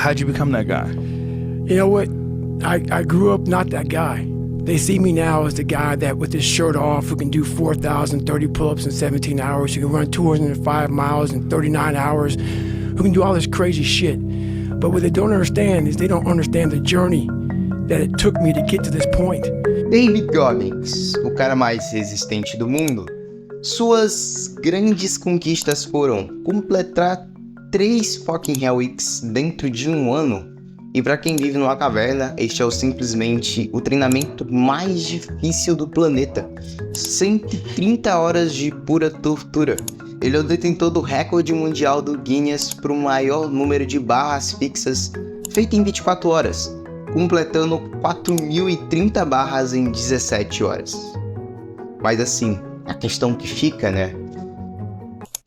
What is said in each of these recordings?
How'd you become that guy? You know what? I grew up not that guy. They see me now as the guy that with his shirt off who can do 4,030 pull-ups in 17 hours, who can run 205 miles in 39 hours, who can do all this crazy shit. But what they don't understand is they don't understand the journey that it took me to get to this point. David Goggins, o cara mais resistente do mundo. Suas grandes conquistas foram completar 3 fucking Hell Weeks dentro de um ano. E para quem vive numa caverna, este é simplesmente o treinamento mais difícil do planeta. 130 horas de pura tortura. Ele é o detentor do recorde mundial do Guinness para o maior número de barras fixas feito em 24 horas, completando 4.030 barras em 17 horas. Mas assim, a questão que fica, né?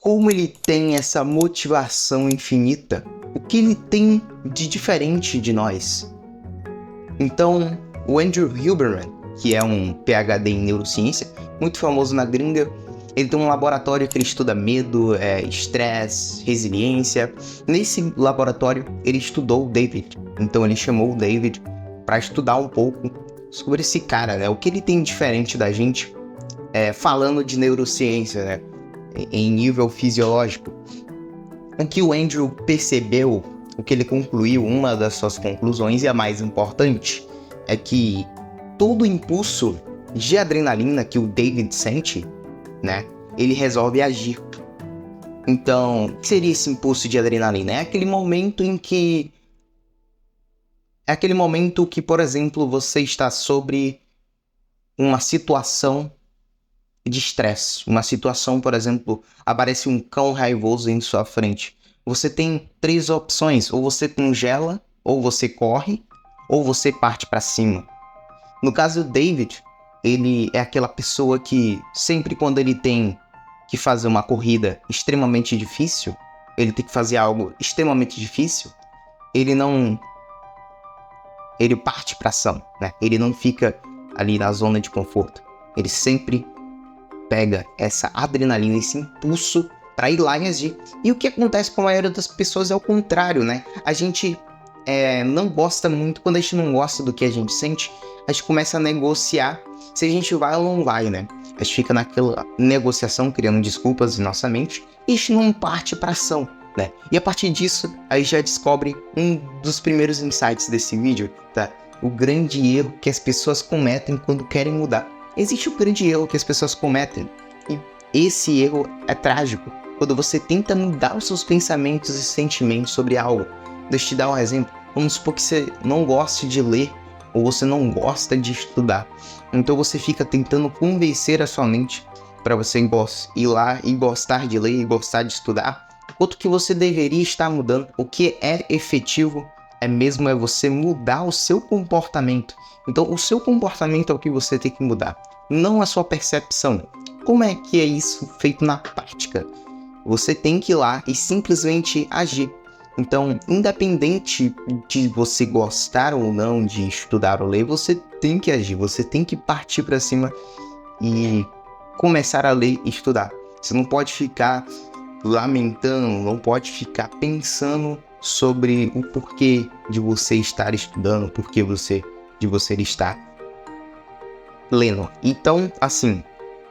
Como ele tem essa motivação infinita? O que ele tem de diferente de nós? Então, o Andrew Huberman, que é um PhD em neurociência, muito famoso na gringa, ele tem um laboratório que ele estuda medo, estresse, resiliência. Nesse laboratório, ele estudou o David. Então, ele chamou o David para estudar um pouco sobre esse cara, né? O que ele tem diferente da gente, falando de neurociência, né? Em nível fisiológico. O que o Andrew percebeu, o que ele concluiu, uma das suas conclusões e a mais importante, é que todo impulso de adrenalina que o David sente, né, ele resolve agir. Então, o que seria esse impulso de adrenalina? É aquele momento que, por exemplo, você está sobre uma situação de estresse. Uma situação, por exemplo, aparece um cão raivoso em sua frente. Você tem 3 opções. Ou você congela, ou você corre, ou você parte para cima. No caso do David, ele é aquela pessoa que sempre quando ele tem que fazer uma corrida extremamente difícil, ele tem que fazer algo extremamente difícil, ele parte para ação, né? Ele não fica ali na zona de conforto. Ele sempre pega essa adrenalina, esse impulso para ir lá e agir. E o que acontece com a maioria das pessoas é o contrário, né? A gente não gosta muito, quando a gente não gosta do que a gente sente, a gente começa a negociar se a gente vai ou não vai, né? A gente fica naquela negociação, criando desculpas em nossa mente, e a gente não parte para ação, né? E a partir disso, aí já descobre um dos primeiros insights desse vídeo, tá? O grande erro que as pessoas cometem quando querem mudar. Existe um grande erro que as pessoas cometem, e esse erro é trágico, quando você tenta mudar os seus pensamentos e sentimentos sobre algo. Deixa eu te dar um exemplo. Vamos supor que você não goste de ler, ou você não gosta de estudar. Então você fica tentando convencer a sua mente para você ir lá e gostar de ler e gostar de estudar. Outro que você deveria estar mudando, o que é efetivo, é você mudar o seu comportamento. Então o seu comportamento é o que você tem que mudar, não a sua percepção. Como é que é isso feito na prática? Você tem que ir lá e simplesmente agir. Então, independente de você gostar ou não de estudar ou ler, você tem que agir, você tem que partir para cima e começar a ler e estudar. Você não pode ficar lamentando, não pode ficar pensando sobre o porquê de você estar estudando, o porquê de você estar lendo. Então, assim,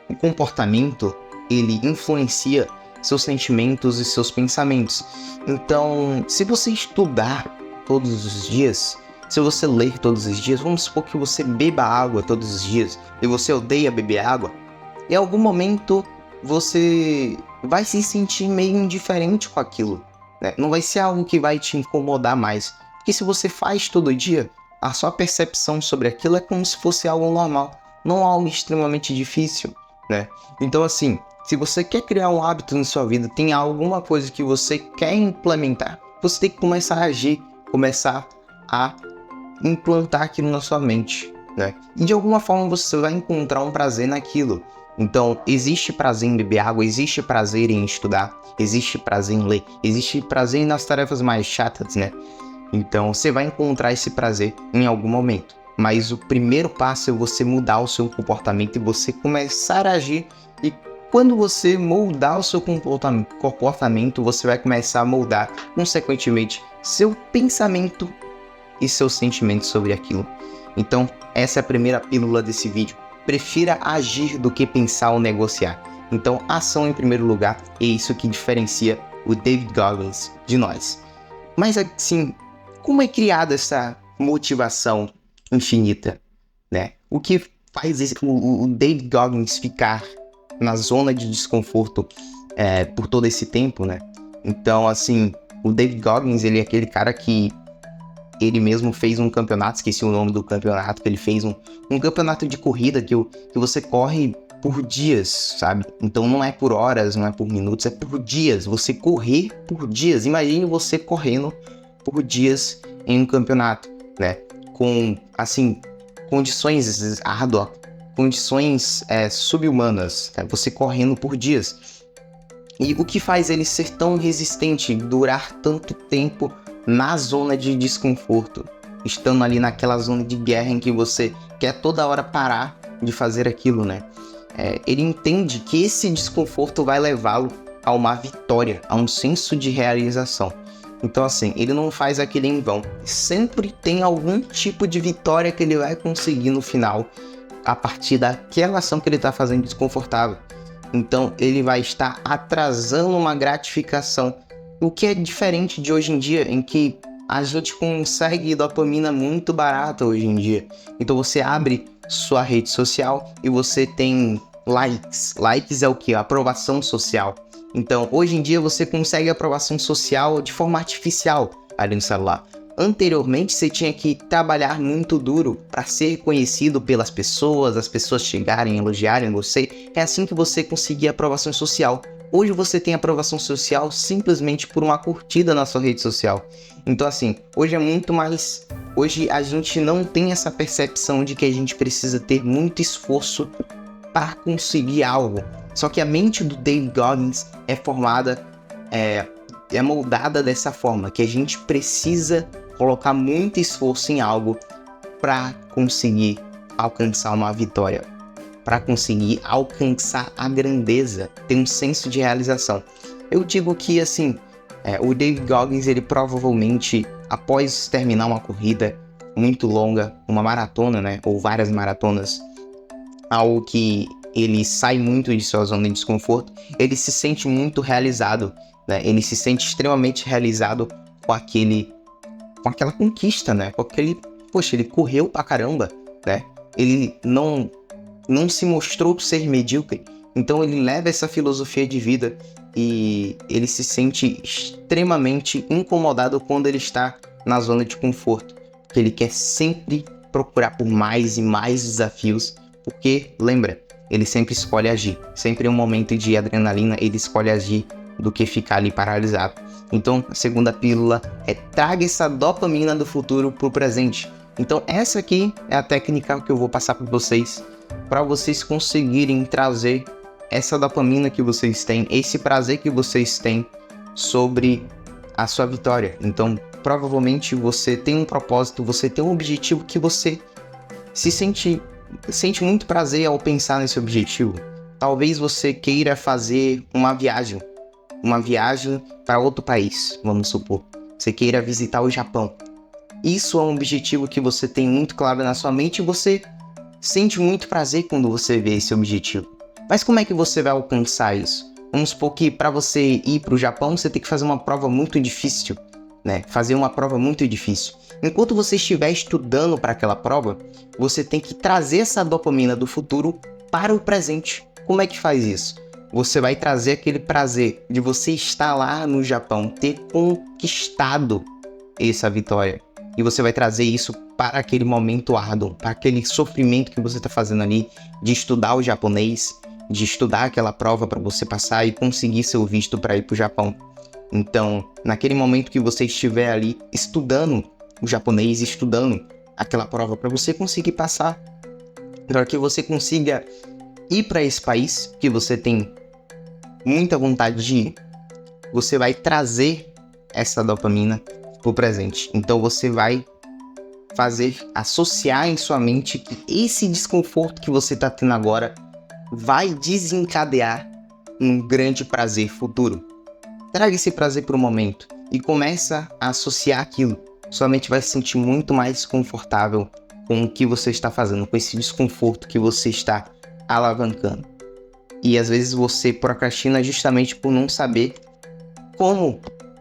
o comportamento, ele influencia seus sentimentos e seus pensamentos. Então, se você estudar todos os dias, se você ler todos os dias, vamos supor que você beba água todos os dias e você odeia beber água, em algum momento você vai se sentir meio indiferente com aquilo, né? Não vai ser algo que vai te incomodar mais, porque se você faz todo dia, a sua percepção sobre aquilo é como se fosse algo normal, não algo extremamente difícil, né? Então, assim, se você quer criar um hábito na sua vida, tem alguma coisa que você quer implementar, você tem que começar a agir, começar a implantar aquilo na sua mente, né? E de alguma forma você vai encontrar um prazer naquilo. Então, existe prazer em beber água, existe prazer em estudar, existe prazer em ler, existe prazer nas tarefas mais chatas, né? Então, você vai encontrar esse prazer em algum momento. Mas o primeiro passo é você mudar o seu comportamento e você começar a agir e quando você moldar o seu comportamento, você vai começar a moldar, consequentemente, seu pensamento e seus sentimentos sobre aquilo. Então, essa é a primeira pílula desse vídeo. Prefira agir do que pensar ou negociar. Então, ação em primeiro lugar, é isso que diferencia o David Goggins de nós. Mas assim, como é criada essa motivação infinita, né? O que faz o David Goggins ficar na zona de desconforto por todo esse tempo, né? Então, assim, o David Goggins, ele é aquele cara que ele mesmo fez um campeonato, esqueci o nome do campeonato, que ele fez um campeonato de corrida que você corre por dias, sabe? Então não é por horas, não é por minutos, é por dias. Você correr por dias. Imagine você correndo por dias em um campeonato, né? Com, assim, condições árduas, condições subhumanas, né? Você correndo por dias. E o que faz ele ser tão resistente, durar tanto tempo na zona de desconforto, estando ali naquela zona de guerra em que você quer toda hora parar de fazer aquilo, né? Ele entende que esse desconforto vai levá-lo a uma vitória, a um senso de realização. Então, assim, ele não faz aquilo em vão. Sempre tem algum tipo de vitória que ele vai conseguir no final, a partir daquela ação que ele está fazendo desconfortável. Então, ele vai estar atrasando uma gratificação, o que é diferente de hoje em dia, em que a gente consegue dopamina muito barata hoje em dia. Então você abre sua rede social e você tem likes. Likes é o que? A aprovação social. Então hoje em dia você consegue aprovação social de forma artificial ali no celular. Anteriormente você tinha que trabalhar muito duro para ser conhecido pelas pessoas, as pessoas chegarem, elogiarem você. É assim que você conseguia aprovação social. Hoje você tem aprovação social simplesmente por uma curtida na sua rede social. Então assim, hoje é muito mais... Hoje a gente não tem essa percepção de que a gente precisa ter muito esforço para conseguir algo. Só que a mente do David Goggins é formada, é moldada dessa forma, que a gente precisa colocar muito esforço em algo para conseguir alcançar uma vitória, para conseguir alcançar a grandeza, ter um senso de realização. Eu digo que, assim, o David Goggins, ele provavelmente, após terminar uma corrida muito longa, uma maratona, né, ou várias maratonas, algo que ele sai muito de sua zona de desconforto, ele se sente muito realizado, né, ele se sente extremamente realizado com aquela conquista, né, com aquele, poxa, ele correu pra caramba, né, ele não se mostrou ser medíocre, então ele leva essa filosofia de vida e ele se sente extremamente incomodado quando ele está na zona de conforto, porque ele quer sempre procurar por mais e mais desafios, porque, lembra, ele sempre escolhe agir, sempre em um momento de adrenalina ele escolhe agir do que ficar ali paralisado. Então, a segunda pílula é traga essa dopamina do futuro pro presente. Então, essa aqui é a técnica que eu vou passar para vocês conseguirem trazer essa dopamina que vocês têm, esse prazer que vocês têm sobre a sua vitória. Então, provavelmente você tem um propósito, você tem um objetivo que você sente muito prazer ao pensar nesse objetivo. Talvez você queira fazer uma viagem para outro país, vamos supor. Você queira visitar o Japão. Isso é um objetivo que você tem muito claro na sua mente e você sente muito prazer quando você vê esse objetivo. Mas como é que você vai alcançar isso? Vamos supor que para você ir para o Japão, você tem que fazer uma prova muito difícil, né? Fazer uma prova muito difícil. Enquanto você estiver estudando para aquela prova, você tem que trazer essa dopamina do futuro para o presente. Como é que faz isso? Você vai trazer aquele prazer de você estar lá no Japão, ter conquistado essa vitória. E você vai trazer isso para aquele momento árduo, para aquele sofrimento que você está fazendo ali, de estudar o japonês, de estudar aquela prova para você passar e conseguir seu visto para ir para o Japão. Então, naquele momento que você estiver ali estudando o japonês, estudando aquela prova para você conseguir passar, para que você consiga ir para esse país que você tem muita vontade de ir, você vai trazer essa dopamina para o presente. Então você vai associar em sua mente que esse desconforto que você está tendo agora vai desencadear um grande prazer futuro. Traga esse prazer para o momento e começa a associar aquilo. Sua mente vai se sentir muito mais confortável com o que você está fazendo, com esse desconforto que você está alavancando. E às vezes você procrastina justamente por não saber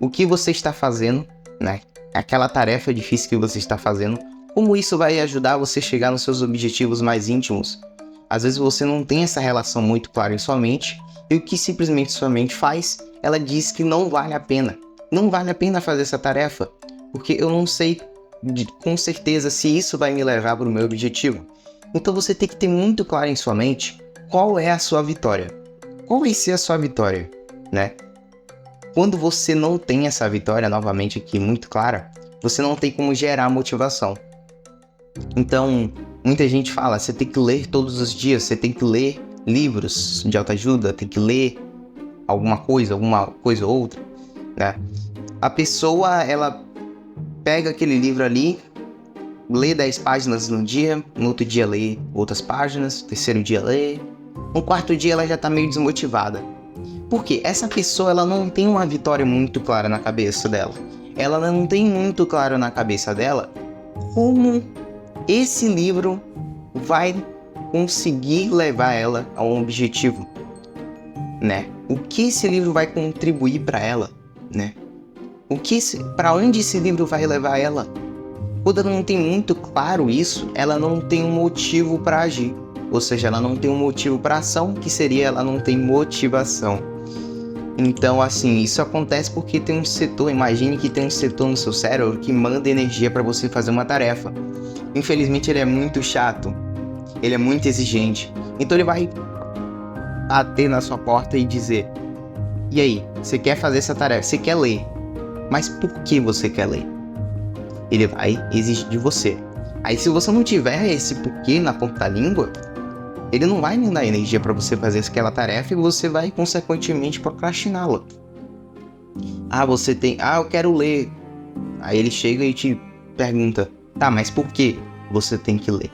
o que você está fazendo, né? Aquela tarefa difícil que você está fazendo, como isso vai ajudar você a chegar nos seus objetivos mais íntimos. Às vezes você não tem essa relação muito clara em sua mente, e o que simplesmente sua mente faz, ela diz que não vale a pena. Não vale a pena fazer essa tarefa, porque eu não sei com certeza se isso vai me levar para o meu objetivo. Então você tem que ter muito claro em sua mente qual é a sua vitória. Qual vai ser a sua vitória, né? Quando você não tem essa vitória, novamente aqui, muito clara, você não tem como gerar motivação. Então, muita gente fala, você tem que ler todos os dias, você tem que ler livros de autoajuda, tem que ler alguma coisa ou outra, né? A pessoa, ela pega aquele livro ali, lê 10 páginas no dia, no outro dia lê outras páginas, no terceiro dia lê, no quarto dia ela já tá meio desmotivada. Por quê? Essa pessoa, ela não tem uma vitória muito clara na cabeça dela. Ela não tem muito claro na cabeça dela como esse livro vai conseguir levar ela a um objetivo, né? O que esse livro vai contribuir para ela, né? Para onde esse livro vai levar ela? Quando ela não tem muito claro isso, ela não tem um motivo para agir. Ou seja, ela não tem um motivo para ação, que seria ela não tem motivação. Então, assim, isso acontece porque tem um setor, imagine que tem um setor no seu cérebro que manda energia para você fazer uma tarefa. Infelizmente, ele é muito chato, ele é muito exigente. Então, ele vai bater na sua porta e dizer: e aí, você quer fazer essa tarefa? Você quer ler? Mas por que você quer ler? Ele vai exigir de você. Aí, se você não tiver esse porquê na ponta da língua, ele não vai mandar energia para você fazer aquela tarefa e você vai, consequentemente, procrastiná-la. Eu quero ler. Aí ele chega e te pergunta: tá, mas por que você tem que ler?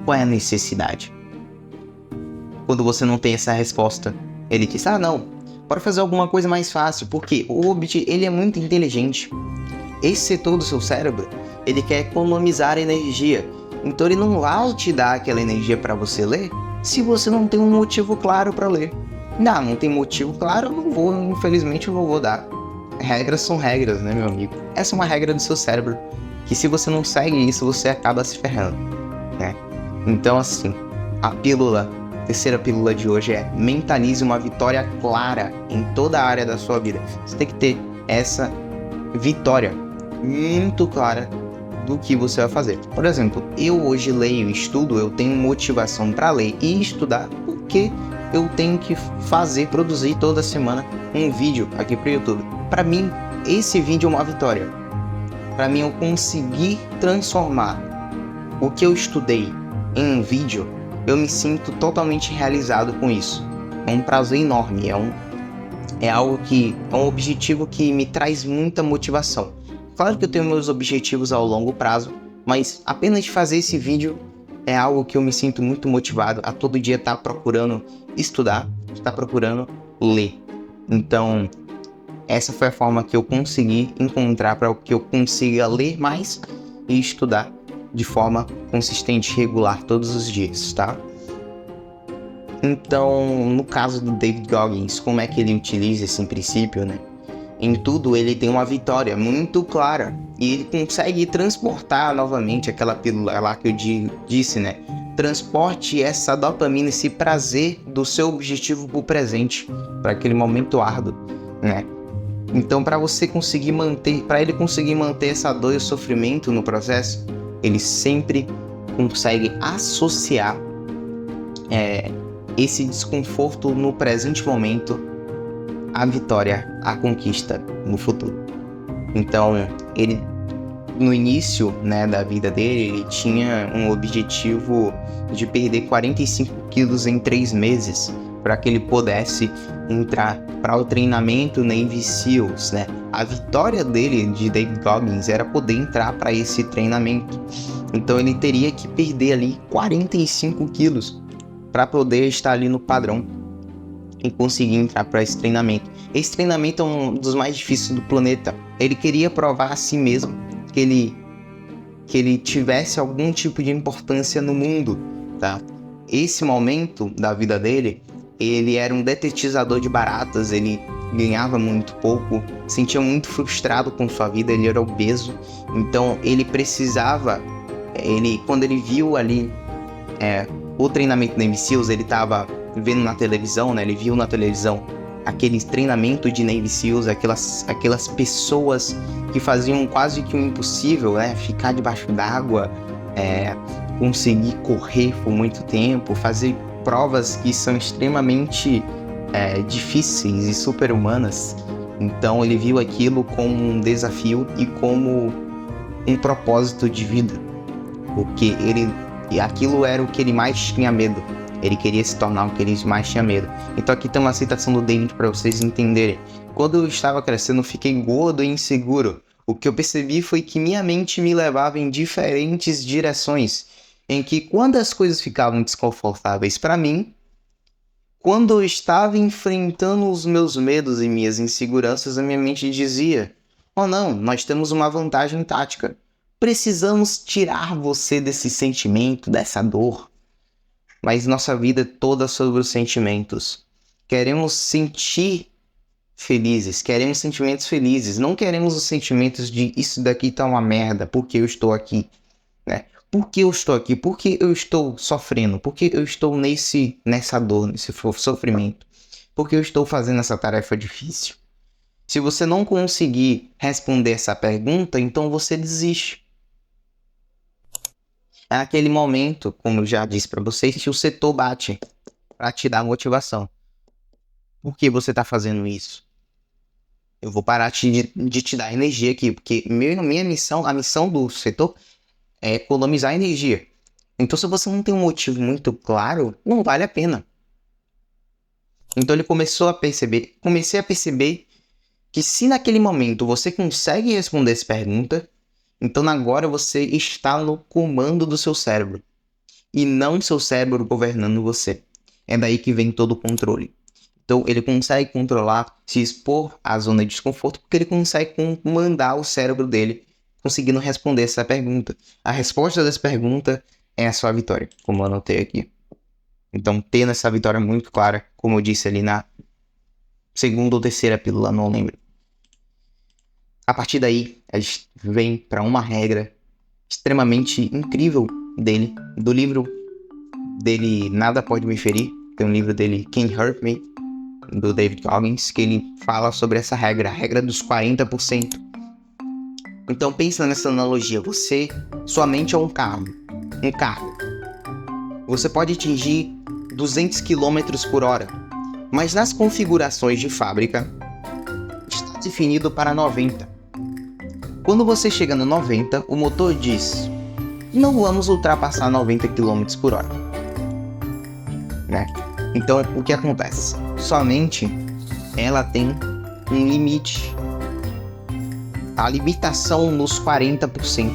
Qual é a necessidade? Quando você não tem essa resposta, ele diz: não, pode fazer alguma coisa mais fácil, porque ele é muito inteligente. Esse setor do seu cérebro, ele quer economizar energia. Então ele não vai te dar aquela energia para você ler se você não tem um motivo claro para ler. Não tem motivo claro, infelizmente eu não vou dar. Regras são regras, né, meu amigo? Essa é uma regra do seu cérebro, que se você não segue isso, você acaba se ferrando, né? Então, assim, a terceira pílula de hoje é: mentalize uma vitória clara em toda a área da sua vida. Você tem que ter essa vitória muito clara do que você vai fazer. Por exemplo, eu hoje leio e estudo, eu tenho motivação para ler e estudar porque eu tenho que produzir toda semana um vídeo aqui pro YouTube. Para mim, esse vídeo é uma vitória. Para mim, eu conseguir transformar o que eu estudei em um vídeo, eu me sinto totalmente realizado com isso. É um prazer enorme, é um objetivo que me traz muita motivação. Claro que eu tenho meus objetivos ao longo prazo, mas apenas de fazer esse vídeo é algo que eu me sinto muito motivado a todo dia estar procurando estudar, estar procurando ler. Então, essa foi a forma que eu consegui encontrar para que eu consiga ler mais e estudar de forma consistente e regular todos os dias, tá? Então, no caso do David Goggins, como é que ele utiliza esse princípio, né? Em tudo ele tem uma vitória muito clara e ele consegue transportar novamente aquela pílula lá que eu disse, né? Transporte essa dopamina, esse prazer do seu objetivo para o presente, para aquele momento árduo, né? Então, para ele conseguir manter essa dor e o sofrimento no processo, ele sempre consegue associar esse desconforto no presente momento à vitória, à conquista no futuro. Então, ele, no início, né, da vida dele, ele tinha um objetivo de perder 45 quilos em 3 meses, para que ele pudesse entrar para o treinamento Navy SEALs, né? A vitória dele, de David Goggins, era poder entrar para esse treinamento. Então ele teria que perder ali 45 quilos para poder estar ali no padrão. em conseguir entrar para esse treinamento. Esse treinamento é um dos mais difíceis do planeta. Ele queria provar a si mesmo que ele tivesse algum tipo de importância no mundo, tá? Esse momento da vida dele, ele era um detetizador de baratas, ele ganhava muito pouco, sentia muito frustrado com sua vida, ele era obeso, então ele precisava, quando ele viu ali o treinamento da Navy SEALs, ele estava vendo na televisão, né? Ele viu na televisão aquele treinamento de Navy SEALs, aquelas pessoas que faziam quase que o impossível, né? Ficar debaixo d'água, conseguir correr por muito tempo, fazer provas que são extremamente difíceis e super-humanas. Então ele viu aquilo como um desafio e como um propósito de vida, porque aquilo era o que ele mais tinha medo. Ele queria se tornar o que ele mais tinha medo. Então aqui tem uma citação do David para vocês entenderem. Quando eu estava crescendo, fiquei gordo e inseguro. O que eu percebi foi que minha mente me levava em diferentes direções, em que quando as coisas ficavam desconfortáveis para mim, quando eu estava enfrentando os meus medos e minhas inseguranças, a minha mente dizia: "Oh não, nós temos uma vantagem tática. Precisamos tirar você desse sentimento, dessa dor." Mas nossa vida é toda sobre os sentimentos. Queremos sentir felizes, queremos sentimentos felizes. Não queremos os sentimentos de isso daqui tá uma merda, porque eu estou aqui, né? Por que eu estou aqui? Por que eu estou sofrendo? Por que eu estou nessa dor, nesse sofrimento? Por que eu estou fazendo essa tarefa difícil? Se você não conseguir responder essa pergunta, então você desiste. É aquele momento, como eu já disse para vocês, que o setor bate para te dar motivação. Por que você está fazendo isso? Eu vou parar de te dar energia aqui, porque minha missão, a missão do setor é economizar energia. Então, se você não tem um motivo muito claro, não vale a pena. Então, ele comecei a perceber que se naquele momento você consegue responder essa pergunta, então agora você está no comando do seu cérebro e não seu cérebro governando você. É daí que vem todo o controle. Então ele consegue controlar, se expor à zona de desconforto, porque ele consegue comandar o cérebro dele, conseguindo responder essa pergunta. A resposta dessa pergunta é a sua vitória, como eu anotei aqui. Então, tendo essa vitória muito clara, como eu disse ali na segunda ou terceira pílula, não lembro. A partir daí, a gente vem para uma regra extremamente incrível do livro dele, Nada Pode Me Ferir. Tem um livro dele, Can't Hurt Me, do David Goggins, que ele fala sobre essa regra, a regra dos 40%. Então pensa nessa analogia, sua mente é um carro. Você pode atingir 200 km por hora, mas nas configurações de fábrica está definido para 90. Quando você chega no 90, o motor diz: não vamos ultrapassar 90 km por hora. Né? Então, o que acontece? Sua mente, ela tem um limite. A limitação nos 40%.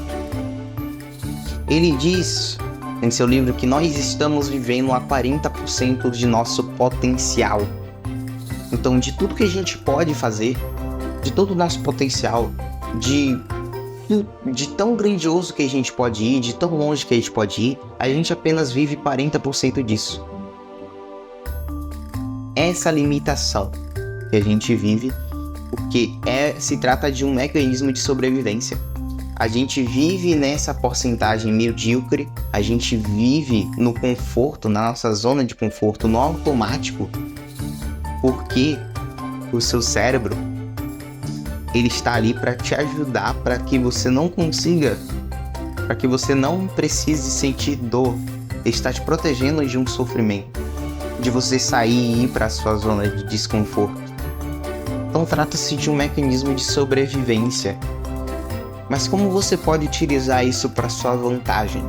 Ele diz em seu livro que nós estamos vivendo a 40% de nosso potencial. Então, de tudo que a gente pode fazer, de todo o nosso potencial, de tão grandioso que a gente pode ir, de tão longe que a gente pode ir, a gente apenas vive 40% disso. Essa limitação que a gente vive, porque se trata de um mecanismo de sobrevivência. A gente vive nessa porcentagem medíocre, a gente vive no conforto, na nossa zona de conforto, no automático, porque o seu cérebro, ele está ali para te ajudar, para que você não precise sentir dor. Ele está te protegendo de um sofrimento, de você sair e ir para a sua zona de desconforto. Então trata-se de um mecanismo de sobrevivência. Mas como você pode utilizar isso para sua vantagem?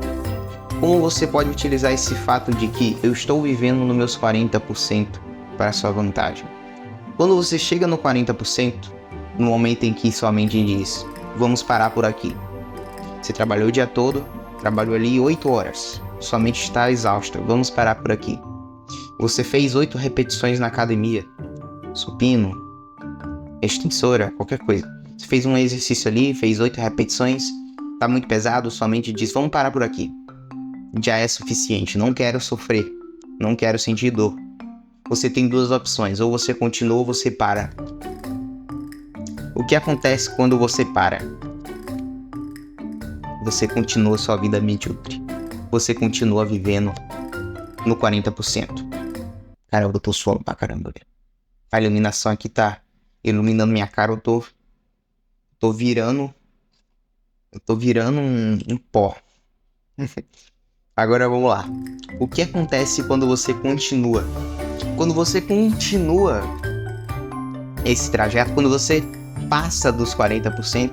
Como você pode utilizar esse fato de que eu estou vivendo nos meus 40% para sua vantagem? Quando você chega no 40%, no momento em que sua mente diz: vamos parar por aqui. Você trabalhou o dia todo, trabalhou ali 8 horas, sua mente está exausta, vamos parar por aqui. Você fez 8 repetições na academia, supino, extensora, qualquer coisa. Você fez um exercício ali, fez 8 repetições, tá muito pesado, sua mente diz, vamos parar por aqui. Já é suficiente, não quero sofrer, não quero sentir dor. Você tem 2 opções, ou você continua ou você para. O que acontece quando você para? Você continua sua vida medíocre. Você continua vivendo no 40%. Cara, eu tô suando pra caramba, velho. A iluminação aqui tá iluminando minha cara, eu tô virando um pó. Agora vamos lá. O que acontece quando você continua? Quando você continua esse trajeto, quando você passa dos 40%,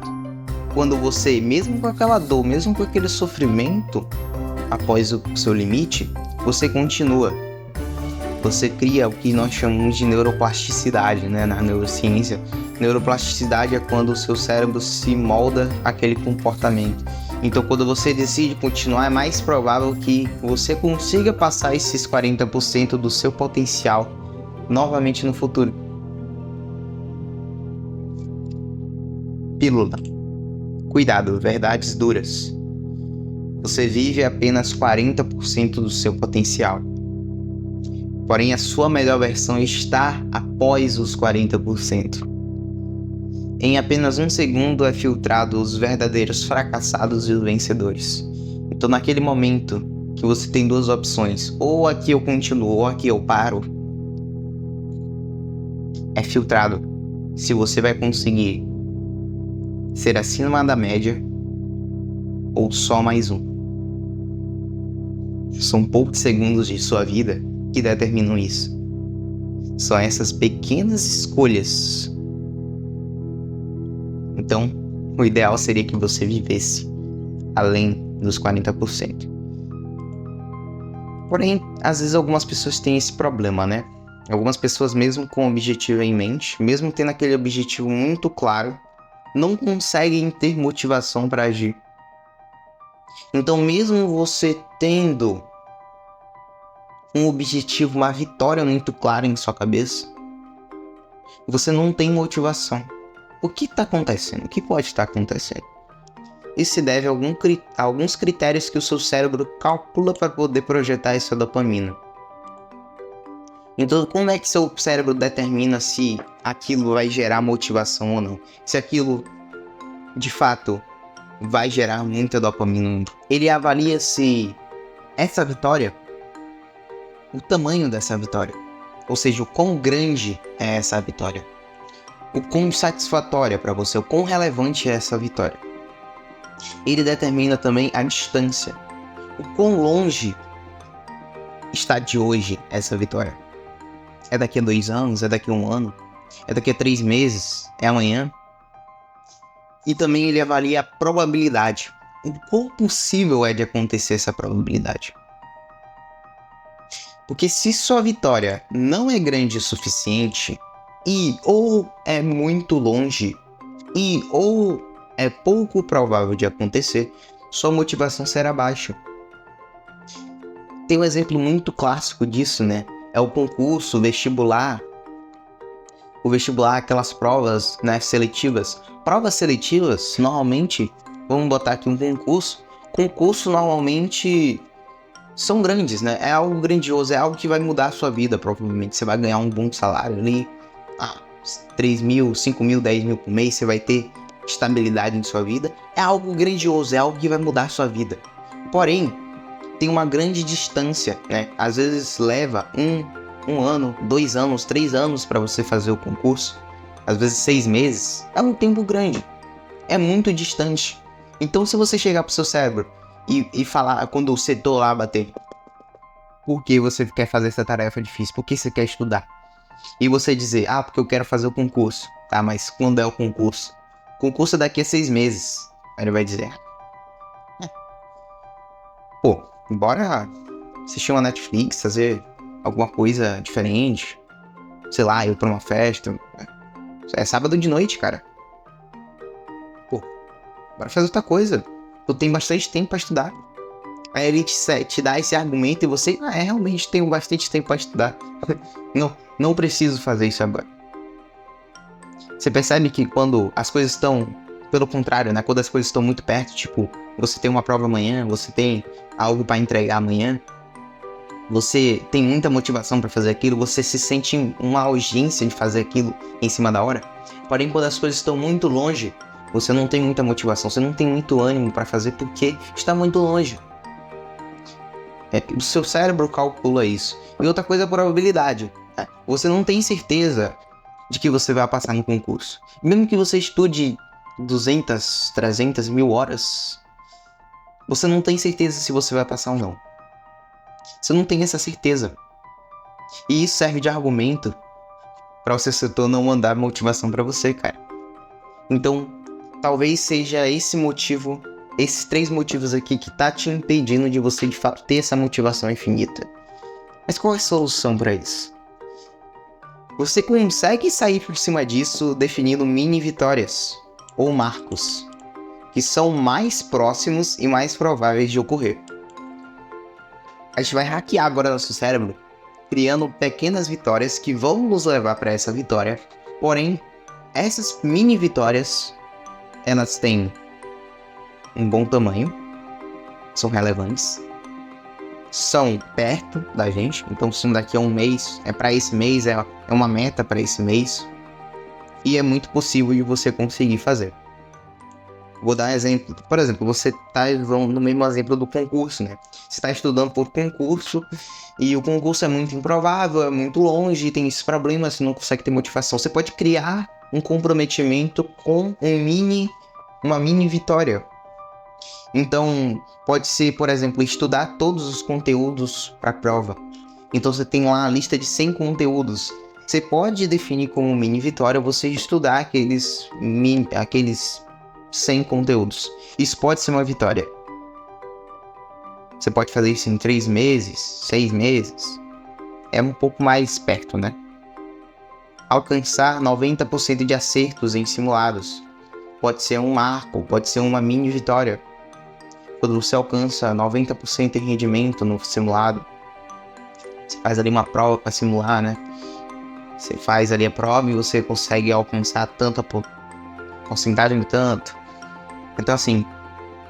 quando você, mesmo com aquela dor, mesmo com aquele sofrimento, após o seu limite, você continua. Você cria o que nós chamamos de neuroplasticidade, né? Na neurociência. Neuroplasticidade é quando o seu cérebro se molda àquele comportamento. Então, quando você decide continuar, é mais provável que você consiga passar esses 40% do seu potencial novamente no futuro. Pílula. Cuidado, verdades duras. Você vive apenas 40% do seu potencial. Porém, a sua melhor versão está após os 40%. Em apenas um segundo é filtrado os verdadeiros fracassados e os vencedores. Então, naquele momento que você tem 2 opções, ou aqui eu continuo, ou aqui eu paro, é filtrado se você vai conseguir ser acima da média ou só mais um. São poucos segundos de sua vida que determinam isso. São essas pequenas escolhas. Então, o ideal seria que você vivesse além dos 40%. Porém, às vezes algumas pessoas têm esse problema, né? Algumas pessoas, mesmo com o objetivo em mente, mesmo tendo aquele objetivo muito claro, não conseguem ter motivação para agir. Então, mesmo você tendo um objetivo, uma vitória muito clara em sua cabeça, você não tem motivação. O que está acontecendo? O que pode estar acontecendo? Isso se deve a alguns critérios que o seu cérebro calcula para poder projetar essa dopamina. Então, como é que seu cérebro determina se aquilo vai gerar motivação ou não? Se aquilo, de fato, vai gerar muita dopamina? Ele avalia se essa vitória, o tamanho dessa vitória, ou seja, o quão grande é essa vitória, o quão satisfatória para você, o quão relevante é essa vitória. Ele determina também a distância, o quão longe está de hoje essa vitória. É daqui a 2 anos, é daqui a 1 ano, é daqui a 3 meses, é amanhã. E também ele avalia a probabilidade, o quão possível é de acontecer essa probabilidade. Porque se sua vitória não é grande o suficiente, e ou é muito longe, e ou é pouco provável de acontecer, sua motivação será baixa. Tem um exemplo muito clássico disso, né? É o concurso, o vestibular. O vestibular, aquelas provas, né, seletivas. Provas seletivas, normalmente, vamos botar aqui um concurso. Concurso normalmente são grandes, né? É algo grandioso, é algo que vai mudar a sua vida, provavelmente. Você vai ganhar um bom salário ali, 3 mil, 5 mil, 10 mil por mês, você vai ter estabilidade em sua vida. É algo grandioso, é algo que vai mudar a sua vida. Porém, tem uma grande distância, né? Às vezes leva um ano, 2 anos, 3 anos para você fazer o concurso. Às vezes 6 meses. É um tempo grande. É muito distante. Então, se você chegar pro seu cérebro e falar, quando o setor lá bater, por que você quer fazer essa tarefa difícil? Por que você quer estudar? E você dizer, porque eu quero fazer o concurso. Tá, mas quando é o concurso? O concurso é daqui a 6 meses. Aí ele vai dizer, bora assistir uma Netflix, fazer alguma coisa diferente. Sei lá, ir pra uma festa. É sábado de noite, cara. Bora fazer outra coisa. Tu tem bastante tempo pra estudar. Aí ele te dá esse argumento e você, realmente tenho bastante tempo para estudar. Não preciso fazer isso agora. Você percebe que quando as coisas estão, pelo contrário, né? Quando as coisas estão muito perto, tipo, você tem uma prova amanhã, você tem algo para entregar amanhã, você tem muita motivação para fazer aquilo, você se sente uma urgência de fazer aquilo em cima da hora. Porém, quando as coisas estão muito longe, você não tem muita motivação, você não tem muito ânimo para fazer porque está muito longe. O seu cérebro calcula isso. E outra coisa é a probabilidade. Você não tem certeza de que você vai passar no concurso. Mesmo que você estude 200, 300 mil horas, você não tem certeza se você vai passar ou não. Você não tem essa certeza. E isso serve de argumento para o seu setor não mandar motivação para você, cara. Então, talvez seja esse motivo, esses 3 motivos aqui que tá te impedindo de você de fato ter essa motivação infinita. Mas qual é a solução para isso? Você consegue sair por cima disso definindo mini vitórias ou marcos, que são mais próximos e mais prováveis de ocorrer. A gente vai hackear agora nosso cérebro, criando pequenas vitórias que vão nos levar para essa vitória. Porém, essas mini vitórias, elas têm um bom tamanho, são relevantes, são perto da gente. Então, se daqui a um mês, é para esse mês, é uma meta para esse mês, e é muito possível de você conseguir fazer. Vou dar um exemplo. Por exemplo, você está no mesmo exemplo do concurso, né? Você está estudando por concurso e o concurso é muito improvável, é muito longe, tem esses problemas, você não consegue ter motivação. Você pode criar um comprometimento com uma mini vitória. Então, pode ser, por exemplo, estudar todos os conteúdos para a prova. Então, você tem lá a lista de 100 conteúdos. Você pode definir como mini vitória você estudar aqueles 100 conteúdos. Isso pode ser uma vitória. Você pode fazer isso em 3 meses, 6 meses. É um pouco mais perto, né? Alcançar 90% de acertos em simulados. Pode ser um marco, pode ser uma mini vitória. Quando você alcança 90% em rendimento no simulado, você faz ali uma prova para simular, né? Você faz ali a prova e você consegue alcançar tanta porcentagem de tanto. Então, assim,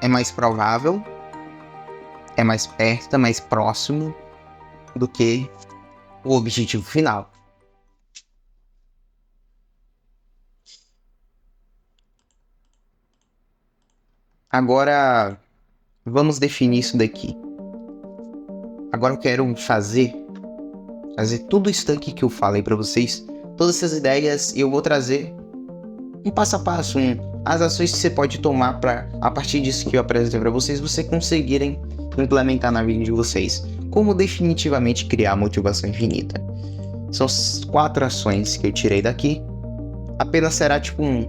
é mais provável, é mais perto, é mais próximo do que o objetivo final. Agora, vamos definir isso daqui. Agora eu quero fazer tudo isso daqui que eu falei para vocês, todas essas ideias, e eu vou trazer um passo a passo, as ações que você pode tomar para, a partir disso que eu apresentei para vocês, conseguirem implementar na vida de vocês. Como definitivamente criar motivação infinita. São 4 ações que eu tirei daqui. Apenas será tipo um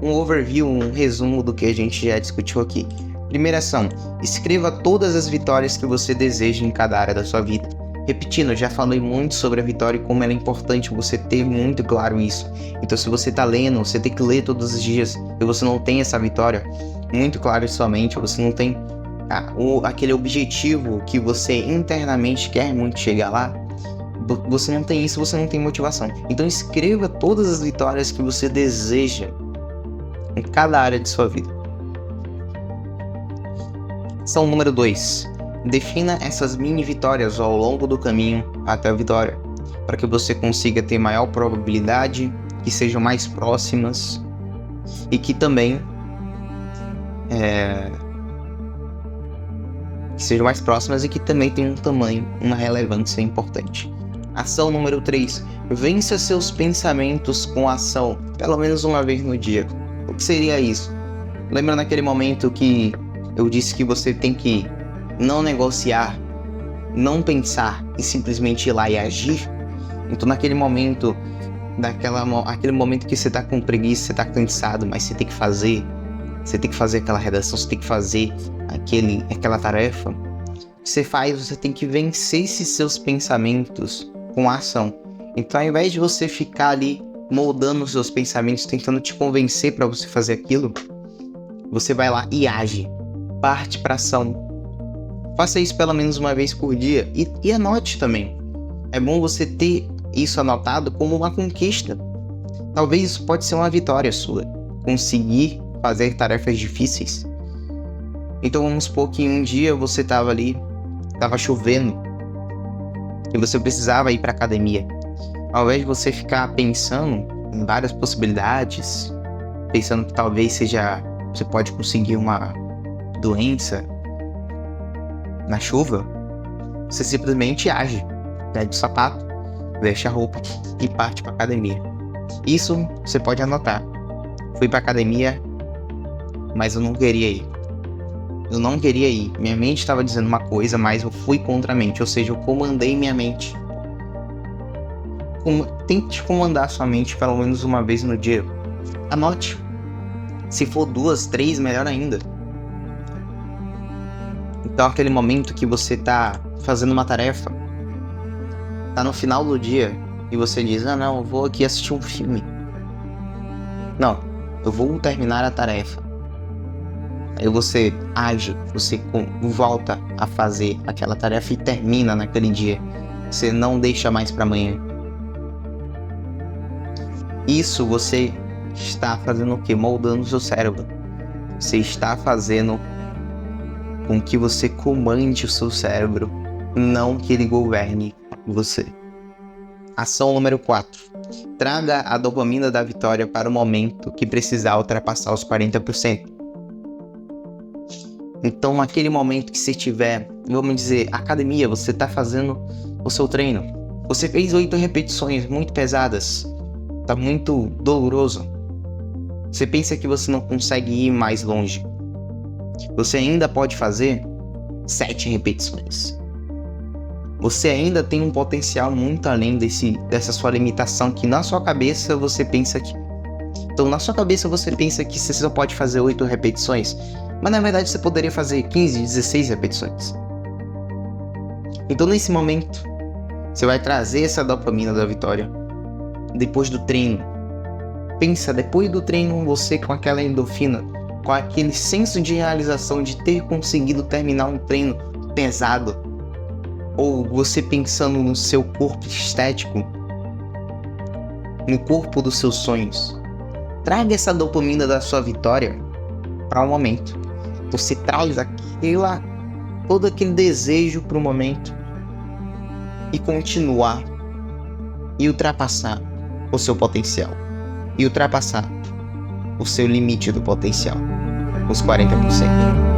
overview, um resumo do que a gente já discutiu aqui. Primeira ação, escreva todas as vitórias que você deseja em cada área da sua vida. Repetindo, eu já falei muito sobre a vitória e como ela é importante você ter muito claro isso. Então, se você está lendo, você tem que ler todos os dias e você não tem essa vitória muito clara em sua mente, você não tem aquele objetivo que você internamente quer muito chegar lá, você não tem isso, você não tem motivação. Então, escreva todas as vitórias que você deseja em cada área de sua vida. Ação número 2. Defina essas mini vitórias ao longo do caminho até a vitória, para que você consiga ter maior probabilidade, que sejam mais próximas e que também tenham um tamanho, uma relevância importante. Ação número 3. Vença seus pensamentos com ação, pelo menos uma vez no dia. O que seria isso? Lembra naquele momento que eu disse que você tem que não negociar, não pensar e simplesmente ir lá e agir? Então, naquele momento, aquele momento que você está com preguiça, você está cansado, mas você tem que fazer aquela redação, você tem que fazer aquela tarefa, você tem que vencer esses seus pensamentos com a ação. Então, ao invés de você ficar ali moldando os seus pensamentos, tentando te convencer para você fazer aquilo, você vai lá e age, parte para ação. Faça isso pelo menos uma vez por dia e anote também. É bom você ter isso anotado como uma conquista. Talvez isso pode ser uma vitória sua. Conseguir fazer tarefas difíceis. Então vamos supor que um dia você estava chovendo e você precisava ir para academia. Ao invés de você ficar pensando em várias possibilidades, pensando que talvez você pode conseguir uma doença na chuva, você simplesmente age, pega o sapato, veste a roupa e parte para academia. Isso você pode anotar. Fui para academia, mas eu não queria ir. Minha mente estava dizendo uma coisa, mas eu fui contra a mente, ou seja, eu comandei minha mente. Tente comandar sua mente pelo menos uma vez no dia. Anote. Se for 2, 3, melhor ainda. Então aquele momento que você tá fazendo uma tarefa, tá no final do dia e você diz, não, eu vou aqui assistir um filme. Não, eu vou terminar a tarefa. Aí você age, você volta a fazer aquela tarefa e termina naquele dia. Você não deixa mais para amanhã. Isso você está fazendo o quê? Moldando o seu cérebro. Você está fazendo com que você comande o seu cérebro, não que ele governe você. Ação número 4. Traga a dopamina da vitória para o momento que precisar ultrapassar os 40%. Então, naquele momento que você tiver, vamos dizer, academia, você está fazendo o seu treino. Você fez 8 repetições muito pesadas. Está muito doloroso. Você pensa que você não consegue ir mais longe. Você ainda pode fazer 7 repetições. Você ainda tem um potencial muito além dessa sua limitação que na sua cabeça você pensa que... Então na sua cabeça você pensa que você só pode fazer 8 repetições, mas na verdade você poderia fazer 15, 16 repetições. Então nesse momento, você vai trazer essa dopamina da vitória depois do treino. Pensa, depois do treino, você com aquela endorfina, com aquele senso de realização de ter conseguido terminar um treino pesado, ou você pensando no seu corpo estético, no corpo dos seus sonhos. Traga essa dopamina da sua vitória para o momento. Você traz todo aquele desejo para o momento e continuar e ultrapassar o seu potencial e ultrapassar o seu limite do potencial, os 40%.